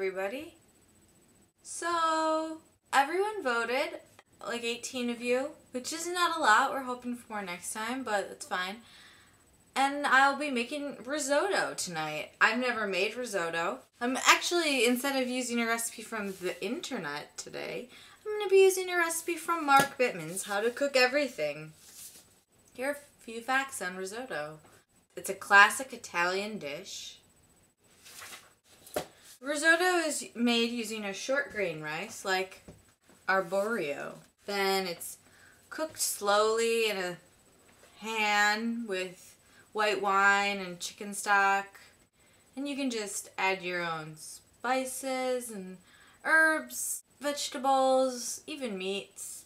everybody. So, everyone voted, like 18 of you, which is not a lot. We're hoping for more next time, but it's fine. And I'll be making risotto tonight. I've never made risotto. I'm actually, instead of using a recipe from the internet today, I'm going to be using a recipe from Mark Bittman's How to Cook Everything. Here are a few facts on risotto. It's a classic Italian dish. Risotto is made using a short grain rice, like arborio. Then it's cooked slowly in a pan with white wine and chicken stock. And you can just add your own spices and herbs, vegetables, even meats.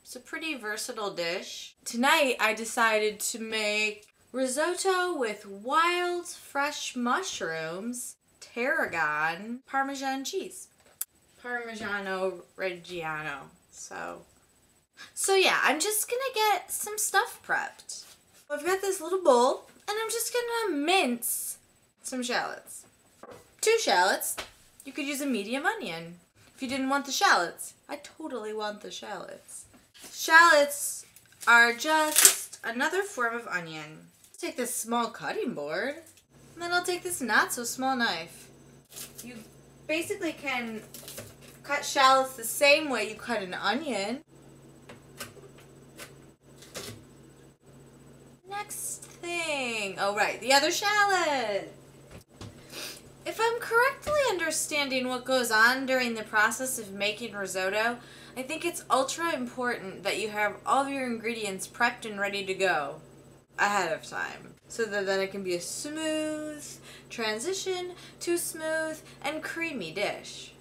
It's a pretty versatile dish. Tonight I decided to make risotto with wild fresh mushrooms, tarragon, Parmesan cheese. Parmigiano Reggiano. So yeah, I'm just gonna get some stuff prepped. I've got this little bowl and I'm just gonna mince some shallots. 2 shallots. You could use a medium onion. If you didn't want the shallots, I totally want the shallots. Shallots are just another form of onion. Let's take this small cutting board, and then I'll take this not so small knife. You basically can cut shallots the same way you cut an onion. Next thing, oh right, the other shallot. If I'm correctly understanding what goes on during the process of making risotto, I think it's ultra important that you have all of your ingredients prepped and ready to go ahead of time, so that then it can be a smooth transition to a smooth and creamy dish.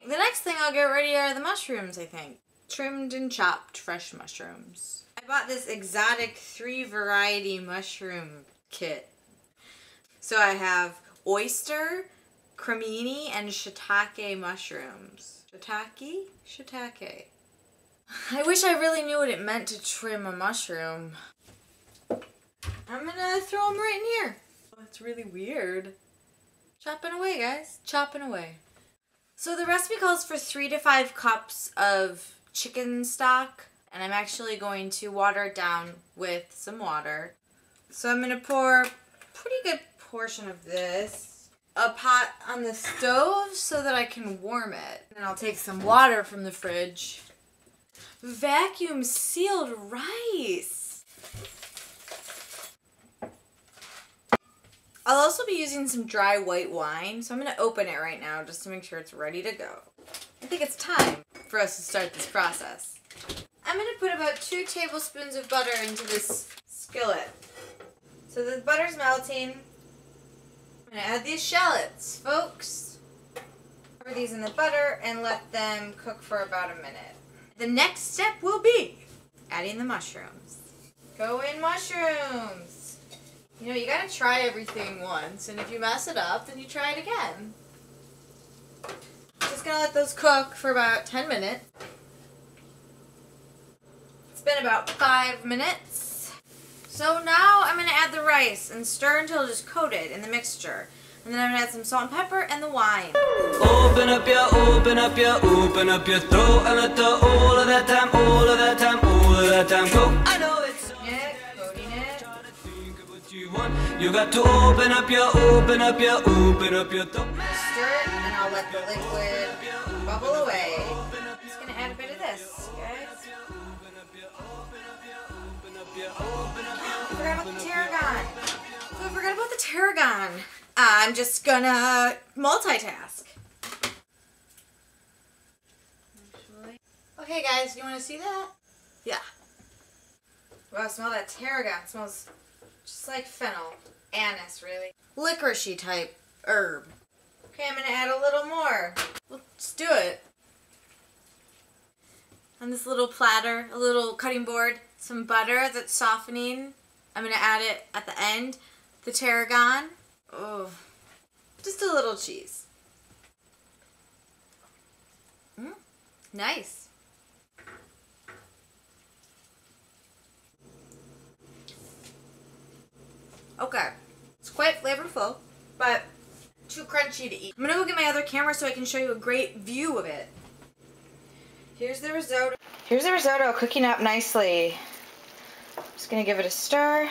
The next thing I'll get ready are the mushrooms, I think. Trimmed and chopped fresh mushrooms. I bought this exotic 3-variety mushroom kit. So I have oyster, cremini, and shiitake mushrooms. Shiitake. I wish I really knew what it meant to trim a mushroom. I'm gonna throw them right in here. Oh, it's really weird. Chopping away, guys. Chopping away. So the recipe calls for 3 to 5 cups of chicken stock, and I'm actually going to water it down with some water. So I'm gonna pour a pretty good portion of this, a pot on the stove so that I can warm it. And I'll take some water from the fridge. Vacuum sealed rice. I'll also be using some dry white wine, so I'm going to open it right now just to make sure it's ready to go. I think it's time for us to start this process. I'm going to put about 2 tablespoons of butter into this skillet. So the butter's melting. I'm going to add these shallots, folks. Cover these in the butter and let them cook for about a minute. The next step will be adding the mushrooms. Go in mushrooms. You know, you gotta try everything once, and if you mess it up, then you try it again. Just gonna let those cook for about 10 minutes. It's been about 5 minutes. So now I'm gonna add the rice and stir until it is coated in the mixture. And then I'm gonna add some salt and pepper and the wine. Open up your throat and let the all of that time, all of that time, all of that time go. I know it's Coating it. You got to open up your throat. Stir it, and I'll let the liquid bubble away. I'm just gonna add a bit of this, guys. I forgot about the tarragon. I'm just gonna multitask. Okay guys, you wanna see that? Yeah. Wow, smell that tarragon. It smells just like fennel. Anise, really. Licoricey type herb. Okay, I'm gonna add a little more. Let's do it. On this little platter, a little cutting board, some butter that's softening. I'm gonna add it at the end. The tarragon. Oh, just a little cheese. Nice. Okay, it's quite flavorful, but too crunchy to eat. I'm gonna go get my other camera so I can show you a great view of it. Here's the risotto. Here's the risotto cooking up nicely. Just gonna give it a stir.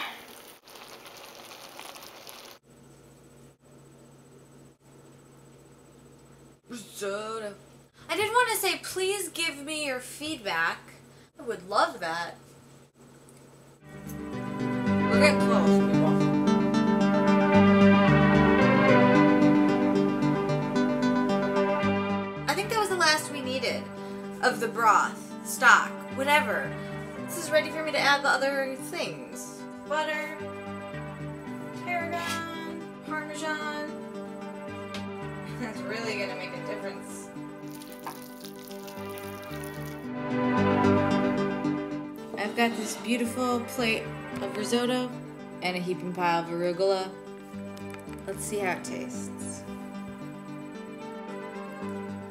Risotto. I did want to say, please give me your feedback. I would love that. We're getting close, people. I think that was the last we needed of the broth, stock, whatever. This is ready for me to add the other things. Butter, tarragon, parmesan. That's really gonna make a difference. I've got this beautiful plate of risotto and a heaping pile of arugula. Let's see how it tastes.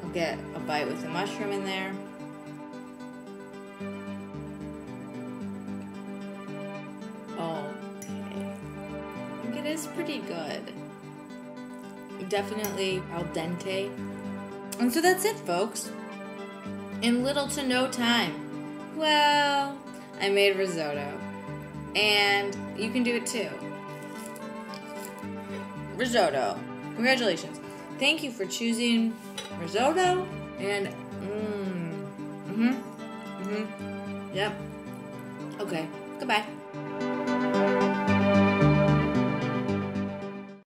I'll get a bite with the mushroom in there. Okay. I think it is pretty good. Definitely al dente. And so that's it, folks. In little to no time. Well, I made risotto. And you can do it too. Risotto. Congratulations. Thank you for choosing risotto. And, yep. Okay, goodbye.